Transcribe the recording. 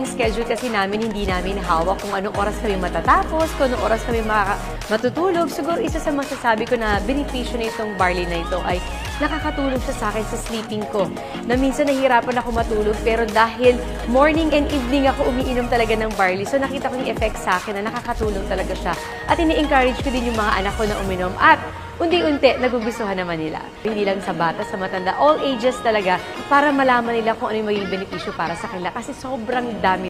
schedule kasi namin, hindi namin hawak kung anong oras kami matatapos, kung anong oras kami matutulog. Siguro isa sa masasabi ko na benepisyo na itong barley na ito ay nakakatulong siya sa akin sa sleeping ko. Na minsan nahihirapan ako matulog, pero dahil morning and evening ako umiinom talaga ng barley, so nakita ko yung effect sa akin na nakakatulong talaga siya. At ini-encourage ko din yung mga anak ko na uminom. At unti-unti, nagugustuhan naman nila. Hindi lang sa bata, sa matanda, all ages talaga, para malaman nila kung ano yung magiging benepisyo para sa kanila. Kasi sobrang dami.